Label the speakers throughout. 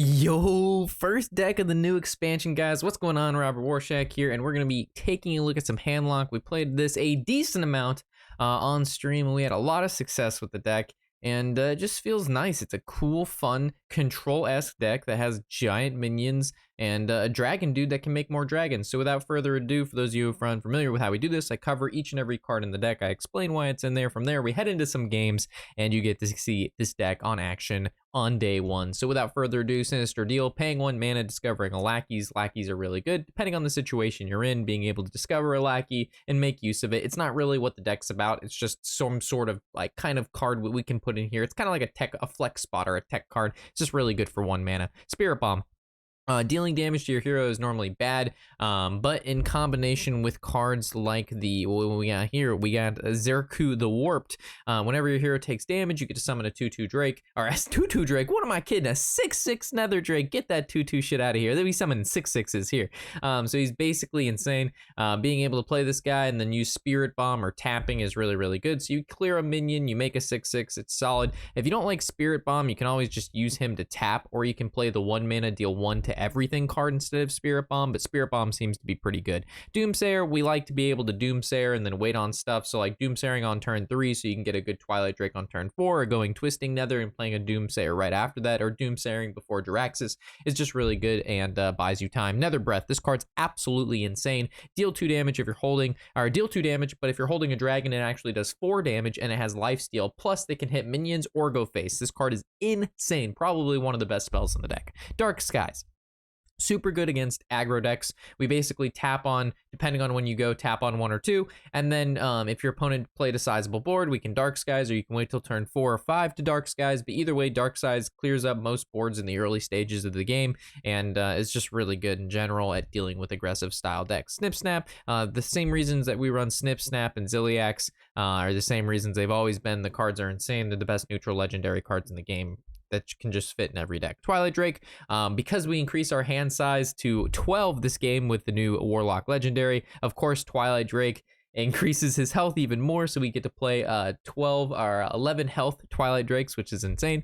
Speaker 1: Yo, first deck of the new expansion, guys. What's going on? Robert Warshak here, and we're going to be taking a look at some Handlock. We played this a decent amount on stream, and we had a lot of success with the deck, and it just feels nice. It's a cool, fun, control-esque deck that has giant minions and a dragon dude that can make more dragons. So without further ado, for those of you who are unfamiliar with how we do this, I cover each and every card in the deck. I explain why it's in there. From there, we head into some games, and you get to see this deck on action on day one. So without further ado, Sinister Deal, paying 1 mana, discovering a lackeys. Lackeys are really good, depending on the situation you're in, being able to discover a lackey and make use of it. It's not really what the deck's about. It's just some sort of like kind of card we can put in here. It's kind of like a flex spot or a tech card. It's just really good for 1 mana. Spirit Bomb. Dealing damage to your hero is normally bad, but in combination with cards like what we got here, we got Zzeraku the Warped. Whenever your hero takes damage, you get to summon a 2/2 Drake, or a 2/2 Drake. What am I kidding? A 6/6 Nether Drake. Get that 2/2 shit out of here. They'll be summoning 6/6s here. So he's basically insane. Being able to play this guy and then use Spirit Bomb or tapping is really, really good. So you clear a minion, you make a 6/6. It's solid. If you don't like Spirit Bomb, you can always just use him to tap, or you can play the 1 mana deal 1 to everything card instead of Spirit Bomb, but Spirit Bomb seems to be pretty good. Doomsayer, we like to be able to Doomsayer and then wait on stuff, so like Doomsayering on turn 3 so you can get a good Twilight Drake on turn 4, or going Twisting Nether and playing a Doomsayer right after that, or Doomsayering before Jaraxxus is just really good and buys you time. Nether Breath, this card's absolutely insane. Deal 2 damage if you're holding, or deal 2 damage, but if you're holding a dragon, it actually does 4 damage and it has lifesteal, plus they can hit minions or go face. This card is insane, probably one of the best spells in the deck. Dark Skies. Super good against aggro decks. We basically tap on, depending on when you go, tap on 1 or 2, and then if your opponent played a sizable board, we can Dark Skies, or you can wait till turn 4 or 5 to Dark Skies, but either way, Dark Skies clears up most boards in the early stages of the game, and it's just really good in general at dealing with aggressive style decks. Snip Snap, the same reasons that we run Snip Snap and Zilliax are the same reasons they've always been. The cards are insane. They're the best neutral legendary cards in the game that can just fit in every deck. Twilight Drake, because we increase our hand size to 12 this game with the new Warlock legendary, of course Twilight Drake increases his health even more, so we get to play 12 or 11 health Twilight Drakes, which is insane.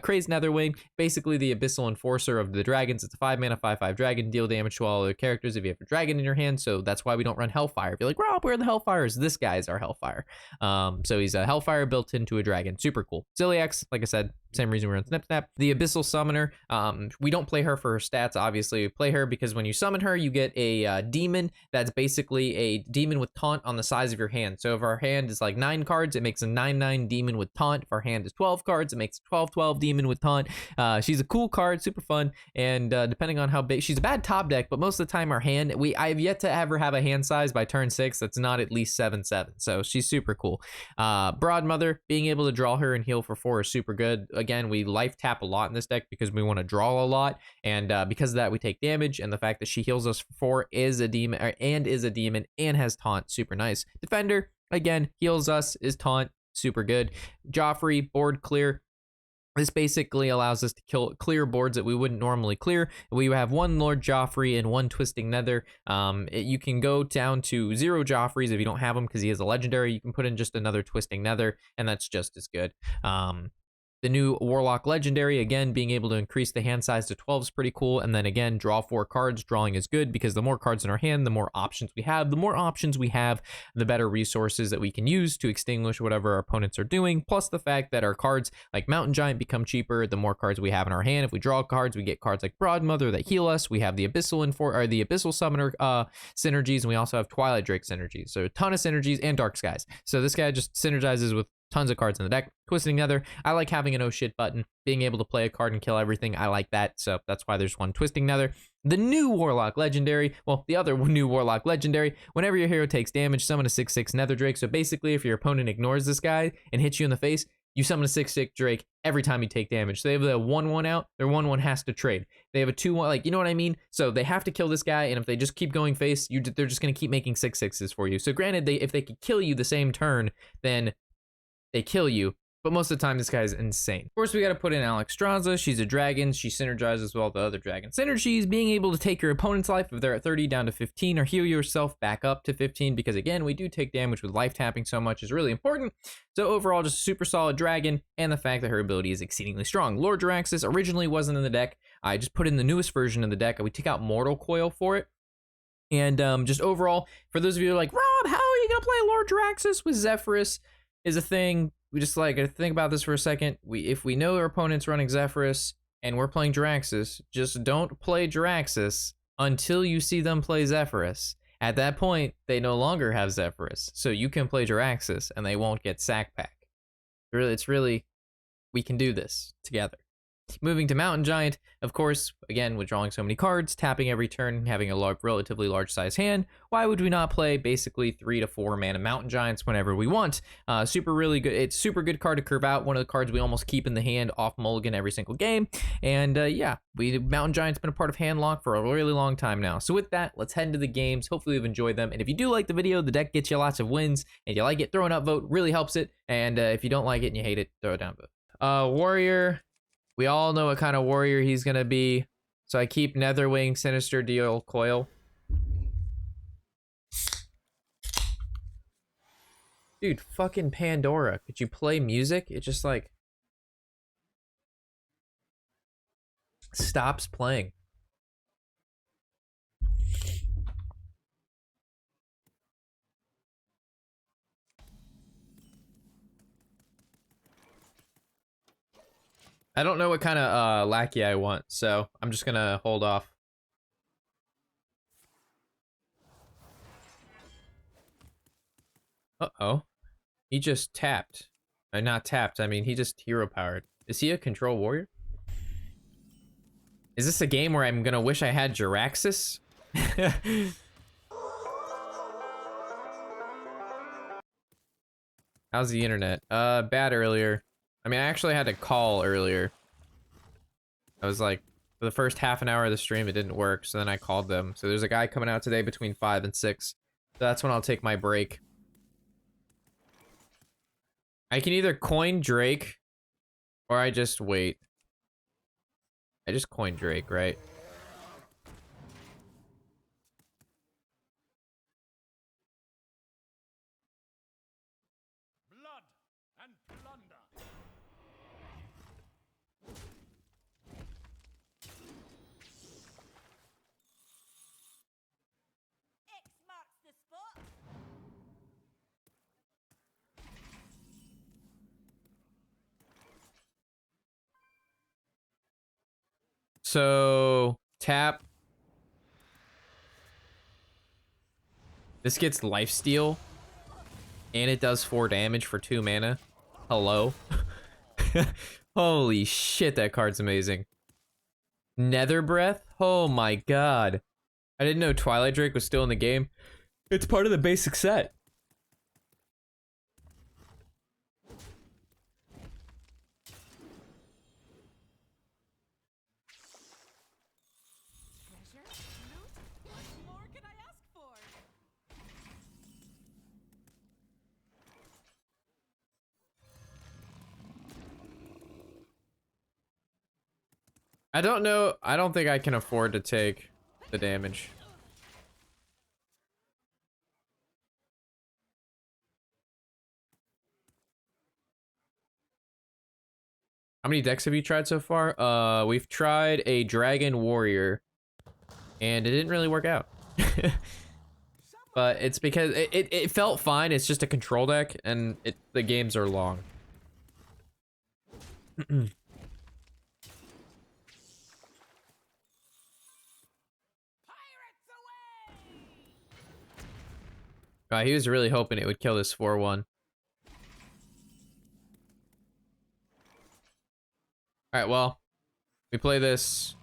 Speaker 1: Crazed Netherwing, basically the Abyssal Enforcer of the dragons. It's a 5 mana 5/5 dragon, deal damage to all other characters if you have a dragon in your hand, so that's why we don't run Hellfire. If you're like, Rob, where are the Hellfires? This guy is our Hellfire. So he's a Hellfire built into a dragon, super cool. Zilliax, like I said, same reason we run Snip Snap. The Abyssal Summoner, we don't play her for her stats, obviously. We play her because when you summon her, you get a demon that's basically a demon with taunt on the size of your hand. So if our hand is like 9 cards, it makes a 9/9 demon with taunt. If our hand is 12 cards, it makes a 12/12 demon with taunt. She's a cool card, super fun, and depending on how big, she's a bad top deck, but most of the time our hand, I've yet to ever have a hand size by turn 6 that's not at least 7/7, so she's super cool. Broadmother, being able to draw her and heal for 4 is super good. Again, we life tap a lot in this deck because we want to draw a lot, and because of that we take damage, and the fact that she heals us for 4 is a demon and has taunt, super nice. Defender, again, heals us, is taunt, super good. Joffrey, board clear. This basically allows us to clear boards that we wouldn't normally clear. We have 1 Lord Joffrey and 1 Twisting Nether. You can go down to 0 Joffreys if you don't have him because he is a legendary. You can put in just another Twisting Nether, and that's just as good. The new Warlock legendary, again, being able to increase the hand size to 12 is pretty cool. And then again, draw 4 cards. Drawing is good because the more cards in our hand, the more options we have. The more options we have, the better resources that we can use to extinguish whatever our opponents are doing. Plus the fact that our cards like Mountain Giant become cheaper the more cards we have in our hand. If we draw cards, we get cards like Broadmother that heal us. We have the Abyssal Summoner synergies, and we also have Twilight Drake synergies. So a ton of synergies, and Dark Skies. So this guy just synergizes with tons of cards in the deck. Twisting Nether, I like having an oh shit button, being able to play a card and kill everything. I like that, so that's why there's 1 Twisting Nether. The new Warlock legendary, well, the other new Warlock legendary, whenever your hero takes damage, summon a 6/6 Nether Drake. So basically, if your opponent ignores this guy and hits you in the face, you summon a 6/6 Drake every time you take damage. So they have the 1/1 out, their 1/1 has to trade. They have a 2/1, like, you know what I mean? So they have to kill this guy, and if they just keep going face, they're just going to keep making 6/6s for you. So granted, if they could kill you the same turn, then they kill you, But most of the time, this guy's insane. Of course, we got to put in Alexstrasza. She's a dragon. She synergizes with all the other dragon synergies, being able to take your opponent's life if they're at 30 down to 15, or heal yourself back up to 15, because again, we do take damage with life tapping so much is really important. So overall, just a super solid dragon, and the fact that her ability is exceedingly strong. Lord Jaraxxus originally wasn't in the deck. I just put in the newest version of the deck, and we took out Mortal Coil for it. And just overall, for those of you who are like, Rob, how are you going to play Lord Jaraxxus with Zephyrus is a thing. We just like to think about this for a second. If we know our opponent's running Zephyrus and we're playing Jaraxxus, just don't play Jaraxxus until you see them play Zephyrus. At that point, they no longer have Zephyrus, so you can play Jaraxxus and they won't get sack pack. It's really, we can do this together. Moving to Mountain Giant, of course, again, with drawing so many cards, tapping every turn, having a relatively large size hand, why would we not play basically 3 to 4 mana Mountain Giants whenever we want? Super really good. It's super good card to curve out. One of the cards we almost keep in the hand off mulligan every single game. And yeah, Mountain Giant's been a part of Handlock for a really long time now. So with that, let's head into the games. Hopefully you've enjoyed them. And if you do like the video, the deck gets you lots of wins. And if you like it, throw an upvote really helps it. And if you don't like it and you hate it, throw a downvote. Warrior. We all know what kind of warrior he's gonna be, so I keep Netherwing, Sinister Deal, Coil. Dude, fucking Pandora. Could you play music? It just like stops playing. I don't know what kind of lackey I want, so I'm just gonna hold off. Uh-oh. He just tapped. Not tapped, I mean, he just hero powered. Is he a control warrior? Is this a game where I'm gonna wish I had Jaraxxus? How's the internet? Bad earlier. I mean, I actually had to call earlier. I was like, for the first half an hour of the stream, it didn't work, so then I called them. So there's a guy coming out today between 5 and 6. So that's when I'll take my break. I can either coin Drake, or I just wait. I just coin Drake, right? So, tap. This gets lifesteal. And it does 4 damage for 2 mana. Hello? Holy shit, that card's amazing. Nether Breath? Oh my god. I didn't know Twilight Drake was still in the game. It's part of the basic set. I don't know. I don't think I can afford to take the damage. How many decks have you tried so far? We've tried a Dragon Warrior, and it didn't really work out. But it's because it felt fine. It's just a control deck, and the games are long. He was really hoping it would kill this 4-1. Alright, well, we play this.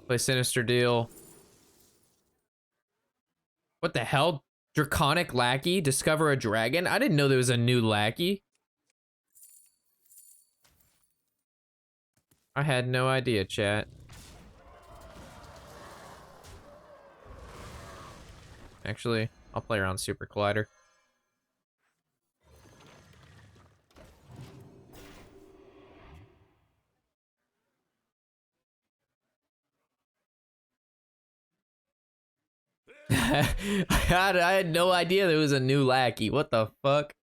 Speaker 1: Play Sinister Deal. What the hell? Draconic Lackey? Discover a dragon? I didn't know there was a new Lackey. I had no idea, chat. Actually, I'll play around Super Collider. I had no idea there was a new lackey. What the fuck?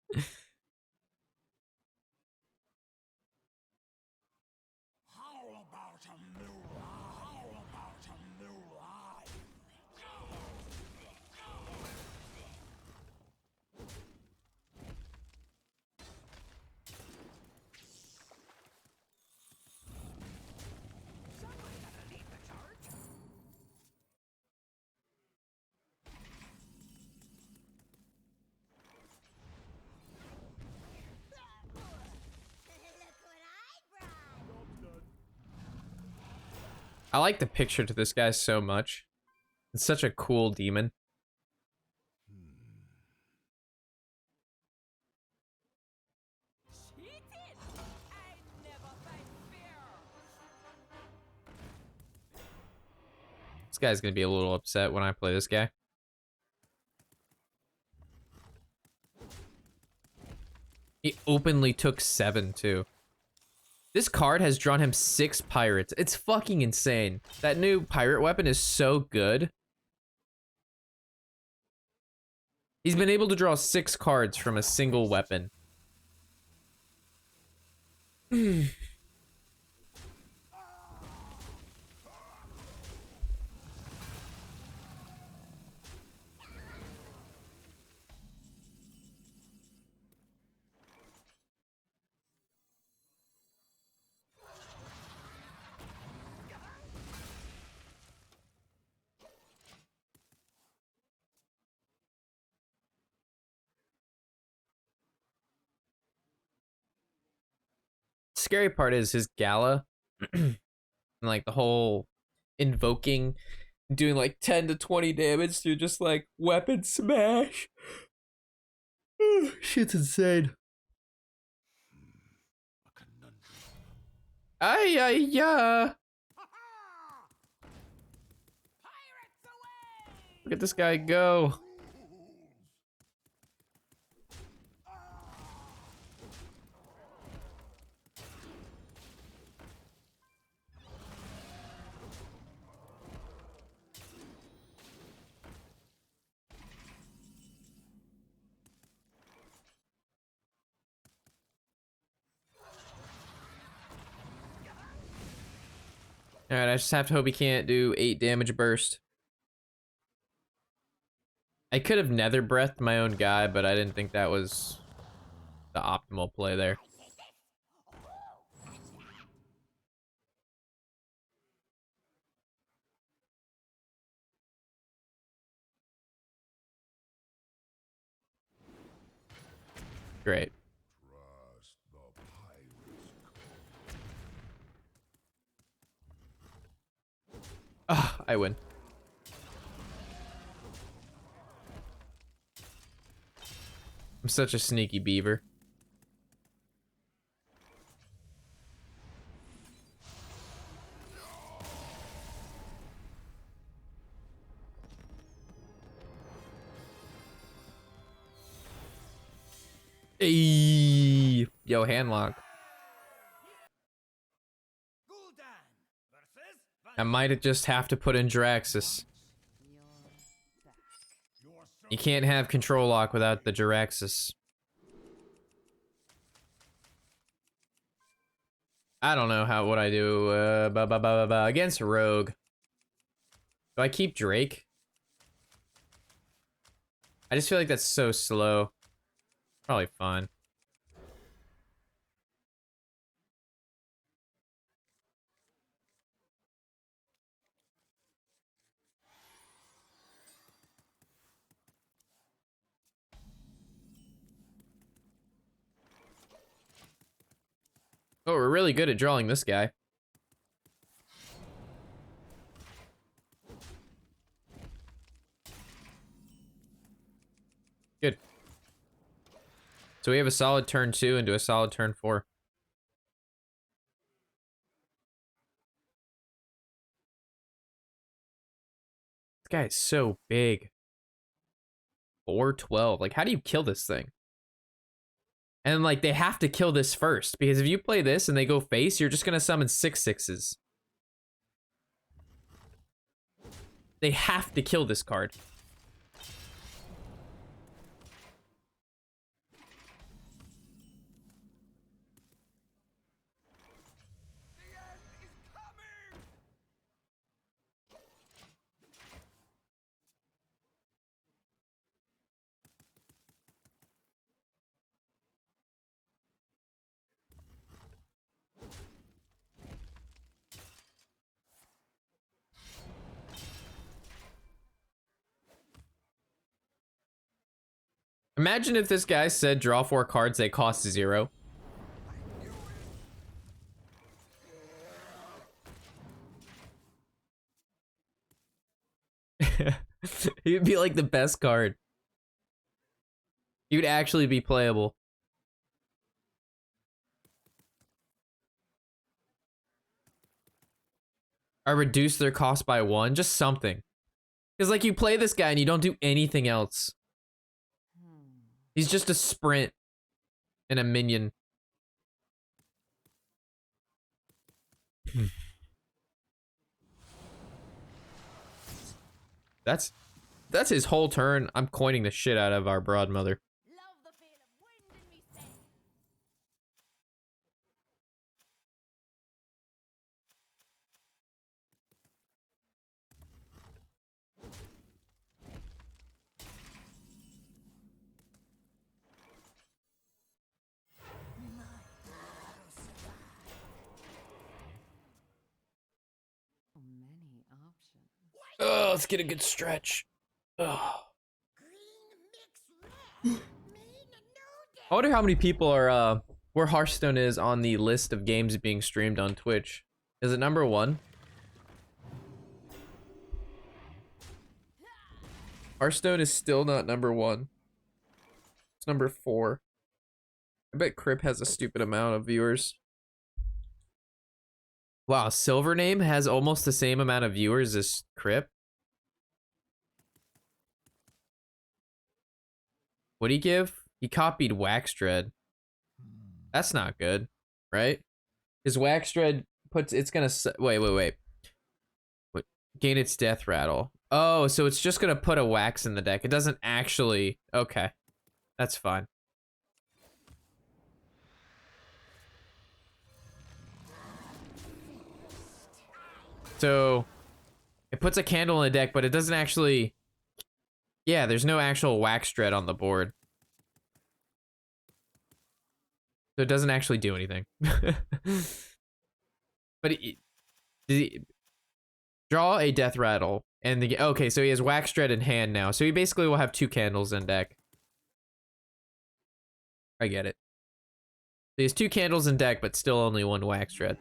Speaker 1: I like the picture to this guy so much. It's such a cool demon. This guy's gonna be a little upset when I play this guy. He openly took 7 too. This card has drawn him 6 pirates. It's fucking insane. That new pirate weapon is so good. He's been able to draw 6 cards from a single weapon. Scary part is his gala and like the whole invoking, doing like 10 to 20 damage through just like weapon smash. Shit's insane. Ay, ay, yeah. Look at this guy go. Alright, I just have to hope he can't do 8 damage burst. I could have nether breathed my own guy, but I didn't think that was the optimal play there. Great. Ah, I win. I'm such a sneaky beaver. Hey, yo, handlock. I might just have to put in Jiraxis. You can't have control lock without the Jiraxis. I don't know what I do against Rogue. Do I keep Drake? I just feel like that's so slow. Probably fine. Oh, we're really good at drawing this guy. Good. So we have a solid turn 2 into a solid turn 4. This guy is so big. 412. Like, how do you kill this thing? And like, they have to kill this first, because if you play this and they go face, you're just gonna summon 6/6s. They have to kill this card. Imagine if this guy said draw 4 cards, they cost 0. He'd be like the best card. He would actually be playable. Or reduce their cost by 1, just something. Because like you play this guy and you don't do anything else. He's just a sprint and a minion. That's his whole turn. I'm coining the shit out of our broadmother. Oh, let's get a good stretch. Oh. I wonder how many people are where Hearthstone is on the list of games being streamed on Twitch. Is it number 1? Hearthstone is still not number 1. It's number 4. I bet Crip has a stupid amount of viewers. Wow, Silvername has almost the same amount of viewers as Crip. What'd he give? He copied Waxdread. That's not good, right? Because Waxdread puts, it's gonna, wait. What? Gain its death rattle. Oh, so it's just gonna put a wax in the deck. It doesn't actually, okay. That's fine. So, it puts a candle in the deck, but it doesn't actually, yeah, there's no actual Waxdread on the board. So it doesn't actually do anything. But draw a death rattle. And the, okay, so he has Waxdread in hand now. So he basically will have 2 candles in deck. I get it. So he has 2 candles in deck, but still only 1 Waxdread.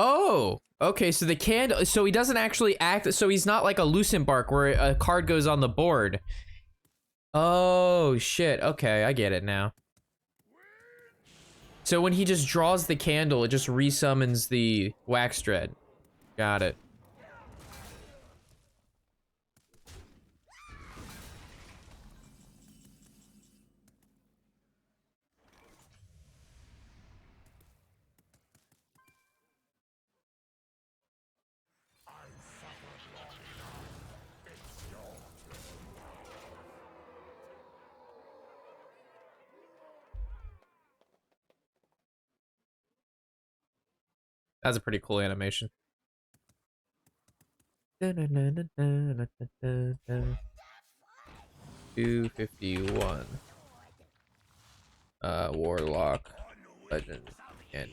Speaker 1: Oh, okay, so the candle, so he doesn't actually act, so he's not like a Lucent Bark where a card goes on the board. Oh, shit, okay, I get it now. So when he just draws the candle, it just resummons the Waxdread. Got it. That's a pretty cool animation. 251. Warlock, Legend, and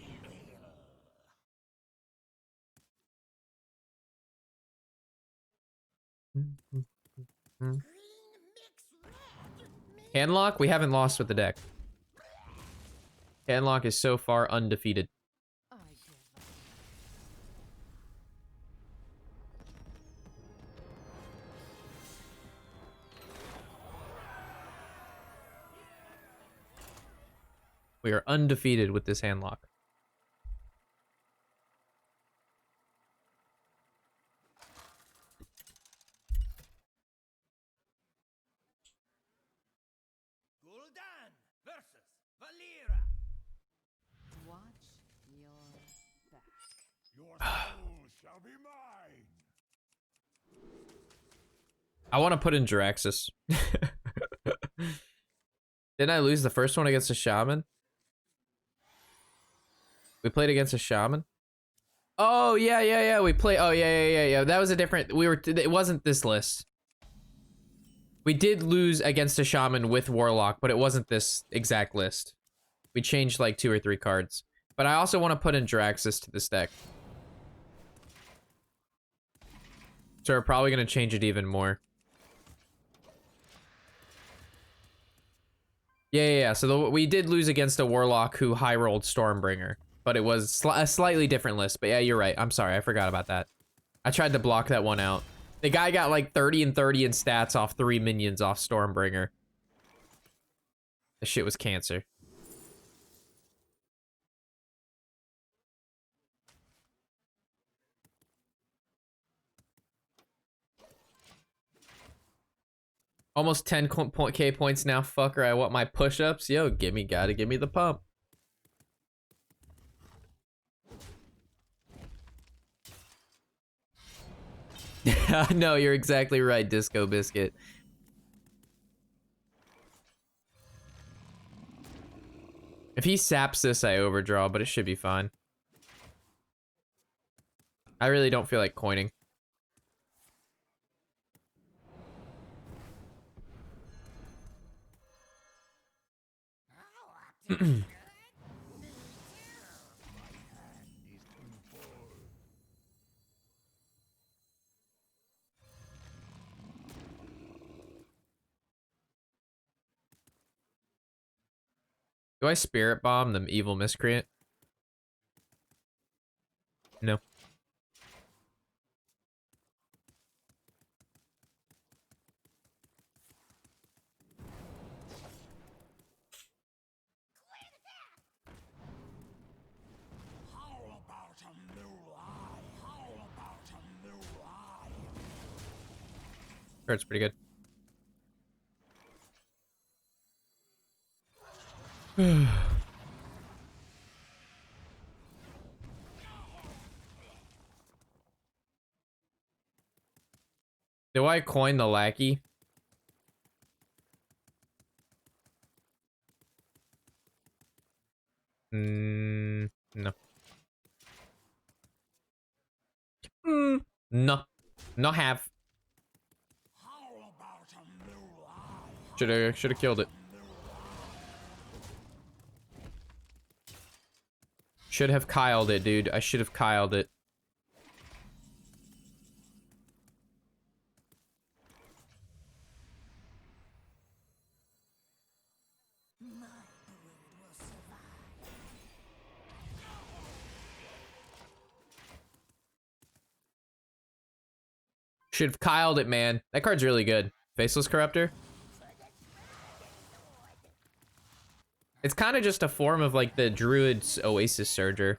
Speaker 1: Handlock. We haven't lost with the deck. Handlock is so far undefeated. We are undefeated with this handlock. I want to put in Jiraxis. Didn't I lose the first one against a shaman? We played against a shaman? Oh, yeah. We play. Oh, yeah. That was a different. It wasn't this list. We did lose against a shaman with Warlock, but it wasn't this exact list. We changed like 2 or 3 cards. But I also want to put in Jiraxis to this deck. So we're probably going to change it even more. Yeah. So we did lose against a Warlock who high rolled Stormbringer, but it was a slightly different list. But yeah, you're right. I'm sorry, I forgot about that. I tried to block that one out. The guy got like 30 and 30 in stats off 3 minions off Stormbringer. This shit was cancer. Almost 10K points now, fucker. I want my push-ups. Yo, gotta give me the pump. No, you're exactly right, Disco Biscuit. If he saps this, I overdraw, but it should be fine. I really don't feel like coining. Do I Spirit Bomb the evil miscreant? No. Hurts pretty good. Do I coin the lackey? No. No. No have. Shoulda killed it. Should have Kyled it, dude. I should have Kyled it. Should have Kyled it, man. That card's really good. Faceless Corruptor. It's kind of just a form of like the Druid's Oasis Surger.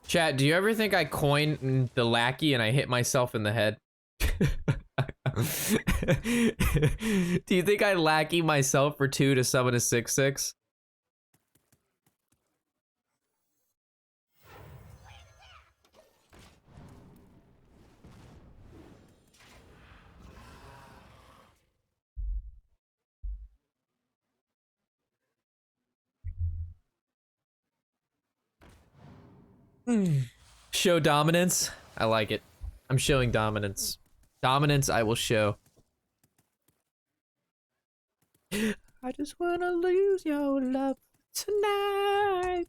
Speaker 1: Chat, do you ever think I coin the lackey and I hit myself in the head? Do you think I lackey myself for 2 to summon a 6/6? Show dominance. I like it. I'm showing dominance. Dominance I will show. I just wanna lose your love tonight.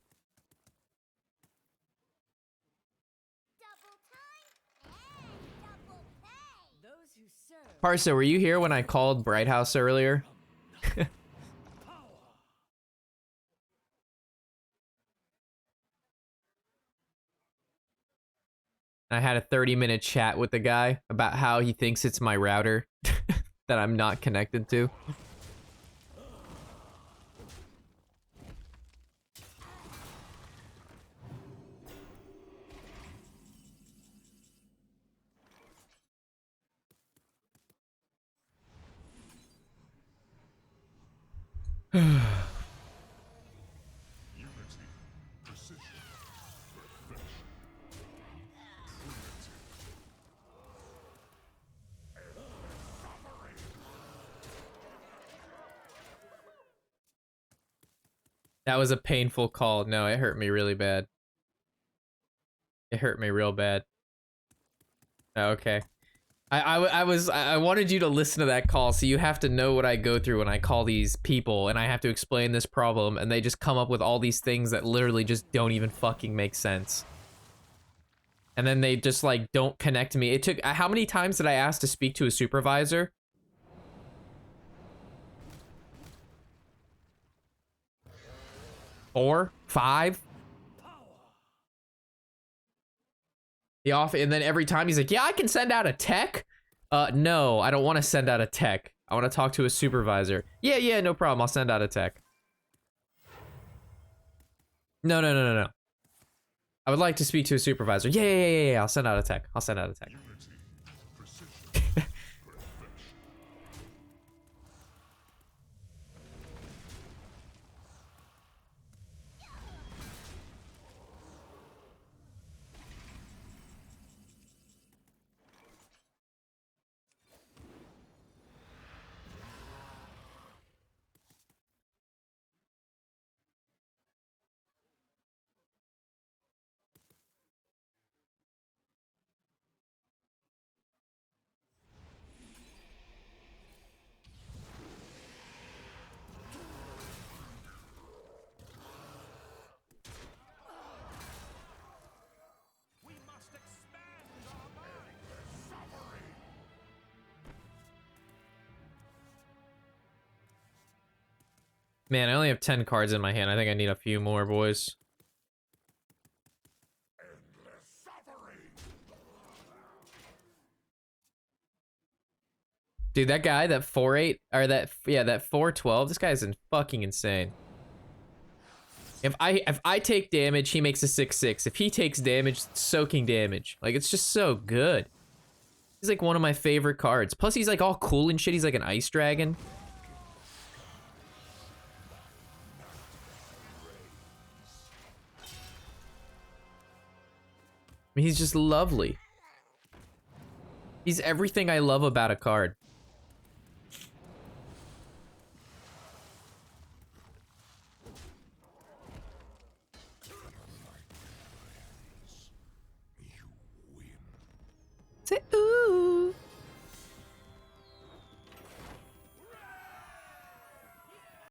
Speaker 1: Parsa, were you here when I called Bright House earlier? I had a 30-minute chat with the guy about how he thinks it's my router that I'm not connected to. That was a painful call. No, it hurt me really bad. It hurt me real bad. Okay. I wanted you to listen to that call, so you have to know what I go through when I call these people, and I have to explain this problem, and they just come up with all these things that literally just don't even fucking make sense. And then they just, like, don't connect me. It took... How many times did I ask to speak to a supervisor? Four? Five? And then every time he's like, yeah, I can send out a tech. No, I don't want to send out a tech. I want to talk to a supervisor. Yeah, no problem. I'll send out a tech. No. I would like to speak to a supervisor. Yeah. I'll send out a tech. I'll send out a tech. Man, I only have 10 cards in my hand. I think I need a few more, boys. Dude, that guy, that 4-8, or that 4-12, this guy's fucking insane. If I take damage, he makes a 6-6. If he takes damage, soaking damage. Like, it's just so good. He's like one of my favorite cards. Plus, he's like all cool and shit. He's like an ice dragon. I mean, he's just lovely. He's everything I love about a card. Say ooh.